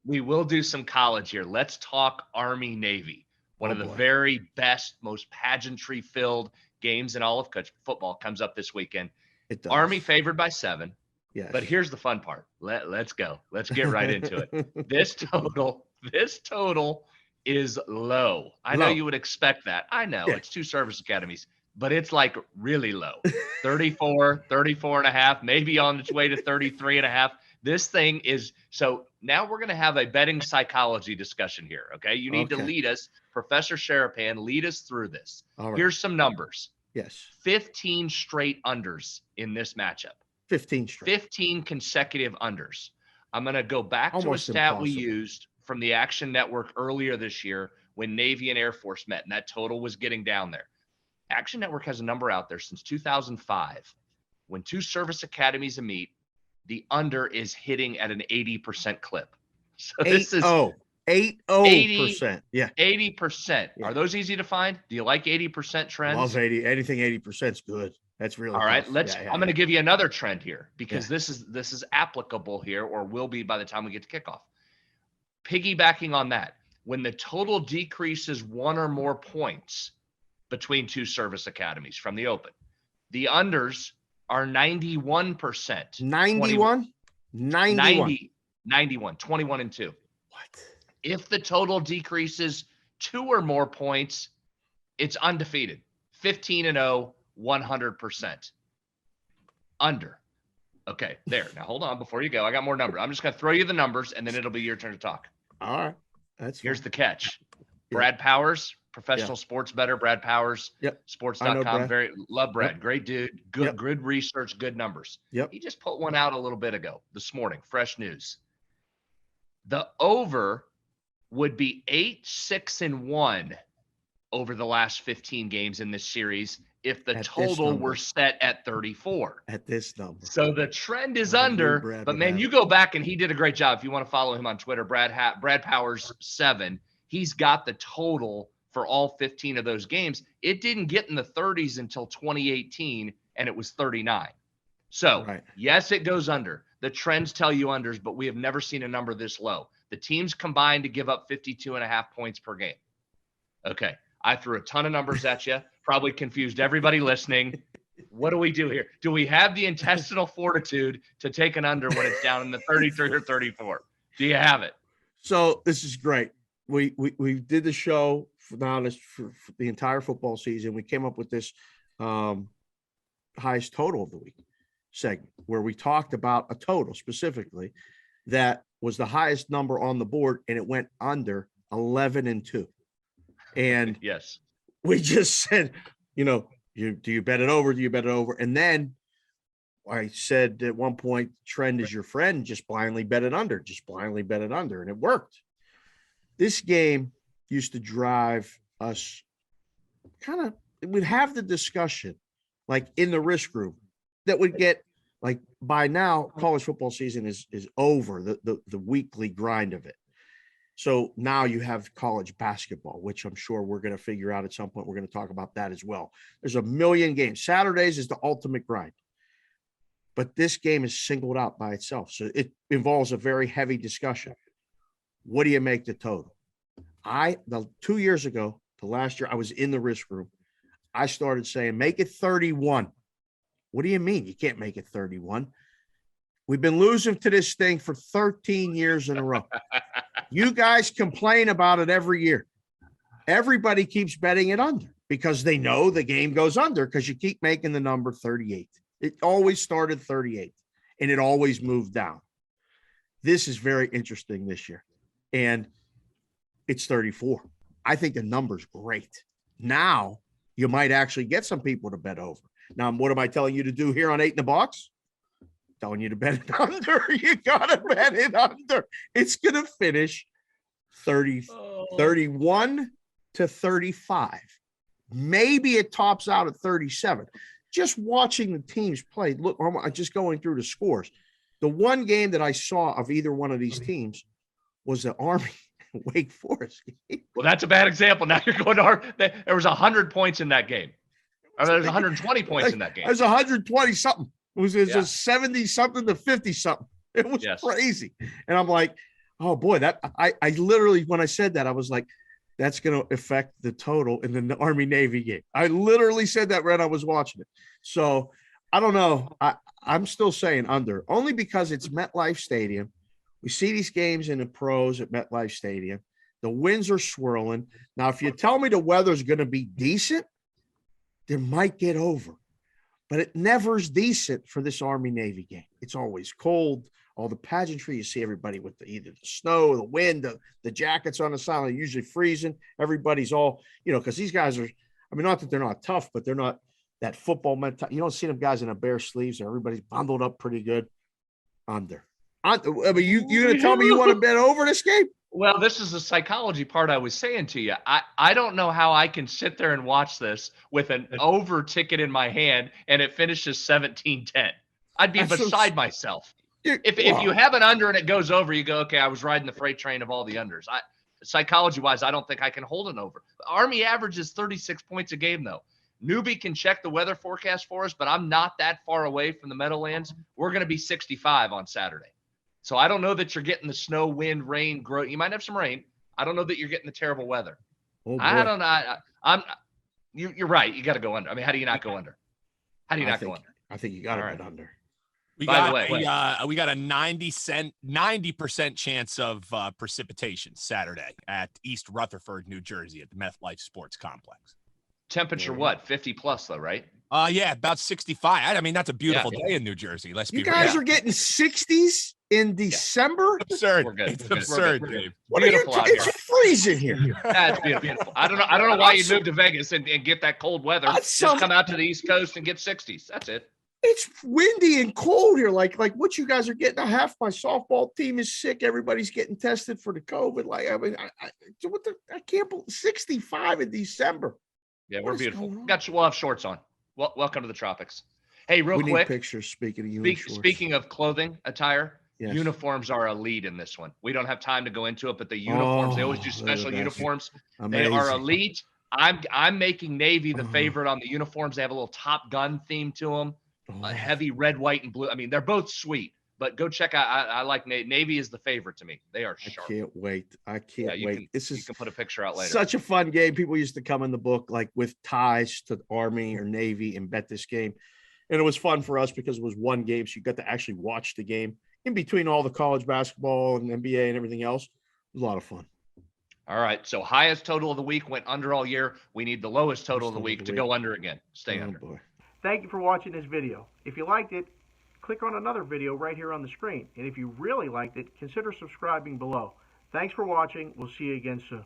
We will do some college here. Let's talk Army Navy. One of the very best, most pageantry-filled games in all of football comes up this weekend. It does. Army favored by 7. Yes. But here's the fun part. Let's go. Let's get right into it. This total is low. I know you would expect that. I know it's 2 service academies, but it's like really low. 34 and a half, maybe on its way to 33 and a half. This thing is so now we're going to have a betting psychology discussion here. Okay. You need to lead us, Professor Sharapan, lead us through this. All right. Here's some numbers. Yes. 15 straight unders in this matchup. 15 straight. 15 consecutive unders. I'm going to go back to a stat we used from the Action Network earlier this year when Navy and Air Force met, and that total was getting down there. Action Network has a number out there since 2005. When 2 service academies meet, the under is hitting at an 80% clip. So this is 80%. Yeah. 80%. Yeah. Are those easy to find? Do you like 80% trends? Love 80. Anything 80% is good. That's really all right. I'm going to give you another trend here because this is applicable here, or will be by the time we get to kickoff. Piggybacking on that, when the total decreases 1 or more points between 2 service academies from the open, the unders are 91%. 91? 91, 21 and 2. What? If the total decreases 2 or more points, it's undefeated. 15 and 0, 100%. Under. Okay, there. Now hold on before you go. I got more numbers. I'm just going to throw you the numbers and then it'll be your turn to talk. All right. Here's the catch. Brad Powers, professional sports bettor, Brad Powers, sports.com. Love Brad. Great dude. Good research, good numbers. He just put one out a little bit ago this morning. Fresh news. The over would be 8-6-1 over the last 15 games in this series if the total were set at 34. At this number. So the trend is under, but man, you go back and he did a great job. If you want to follow him on Twitter, Brad Powers 7, he's got the total for all 15 of those games. It didn't get in the 30s until 2018, and it was 39. So yes, it goes under. The trends tell you unders, but we have never seen a number this low. The teams combined to give up 52.5 points per game. Okay. I threw a ton of numbers at you, probably confused everybody listening. What do we do here? Do we have the intestinal fortitude to take an under when it's down in the 33 or 34? Do you have it? So this is great. We did the show for the entire football season. We came up with this highest total of the week segment where we talked about a total specifically that was the highest number on the board, and it went under 11 and 2. And yes, we just said, do you bet it over? Do you bet it over? And then I said at one point, trend is your friend. Just blindly bet it under. And it worked. This game used to drive us we'd have the discussion like in the risk room that would get like by now college football season is over, the weekly grind of it. So now you have college basketball, which I'm sure we're going to figure out at some point. We're going to talk about that as well. There's a million games. Saturdays is the ultimate grind. But this game is singled out by itself. So it involves a very heavy discussion. What do you make the total? 2 years ago to last year, I was in the risk room. I started saying, make it 31. What do you mean? You can't make it 31. We've been losing to this thing for 13 years in a row. You guys complain about it every year. Everybody keeps betting it under because they know the game goes under because you keep making the number 38. It always started 38 and it always moved down. This is very interesting this year. And it's 34. I think the number's great. Now you might actually get some people to bet over. Now, what am I telling you to do here on 8 in the Box? Telling you to bet it under. You got to bet it under. It's going to finish 31 to 35. Maybe it tops out at 37. Just watching the teams play. Look, I'm just going through the scores. The one game that I saw of either one of these teams was the Army Wake Forest game. Well, that's a bad example. Now you're going to there was 100 points in that game. Or there's 120 points in that game. There's 120 something. It was a 70 something to 50 something. It was crazy. And I'm like, Oh boy, that I literally, when I said that, I was like, that's going to affect the total in the Army Navy game. I literally said that when I was watching it. So I don't know. I'm still saying under, only because it's MetLife Stadium. We see these games in the pros at MetLife Stadium. The winds are swirling. Now, if you tell me the weather's going to be decent, there might get over, but it never is decent for this Army Navy game. It's always cold. All the pageantry, you see everybody with either the snow, the wind, the jackets on the side, they're usually freezing. Everybody's all, because these guys are, I mean, not that they're not tough, but they're not that football mentality. You don't see them guys in a bare sleeves. Everybody's bundled up pretty good. Under. I mean, you going to tell me you want to bet over this game? Well, this is the psychology part I was saying to you. I don't know how I can sit there and watch this with an over ticket in my hand and it finishes 17-10. I'd be beside myself. If you have an under and it goes over, you go, okay, I was riding the freight train of all the unders. Psychology-wise, I don't think I can hold an over. Army averages 36 points a game, though. Newbie can check the weather forecast for us, but I'm not that far away from the Meadowlands. We're going to be 65 on Saturday. So I don't know that you're getting the snow, wind, rain, growth. You might have some rain. I don't know that you're getting the terrible weather. Oh, I don't know. You're right. You got to go under. I mean, how do you not go under? How do you not go under? I think you got to bet under. We got a 90% chance of precipitation Saturday at East Rutherford, New Jersey, at the MetLife Sports Complex. Temperature what? 50 plus though, right? Yeah, about 65. I mean, that's a beautiful day in New Jersey. You guys are getting 60s in December? Absurd. It's absurd, Dave. It's freezing here. That's beautiful. I don't know why you moved to Vegas and get that cold weather. Just come out to the East Coast and get 60s. That's it. It's windy and cold here. Like what you guys are getting. Half my softball team is sick. Everybody's getting tested for the COVID. Like, I mean, I can't believe 65 in December. Yeah, we're beautiful. We'll have shorts on. Well, welcome to the tropics. Hey, real quick. Need pictures. Speaking of clothing, attire, uniforms are elite in this one. We don't have time to go into it, but the uniforms, they always do special uniforms. Amazing. They are elite. I'm making Navy the favorite on the uniforms. They have a little Top Gun theme to them. A heavy red, white, and blue. I mean, they're both sweet, but go check out. I like Navy is the favorite to me. They are sharp. I can't wait. You can put a picture out later. Such a fun game. People used to come in the book like with ties to Army or Navy and bet this game. And it was fun for us because it was one game. So you got to actually watch the game in between all the college basketball and NBA and everything else. It was a lot of fun. All right. So highest total of the week went under all year. We need the lowest total of the week to go under again. Stay under. Boy. Thank you for watching this video. If you liked it, click on another video right here on the screen. And if you really liked it, consider subscribing below. Thanks for watching. We'll see you again soon.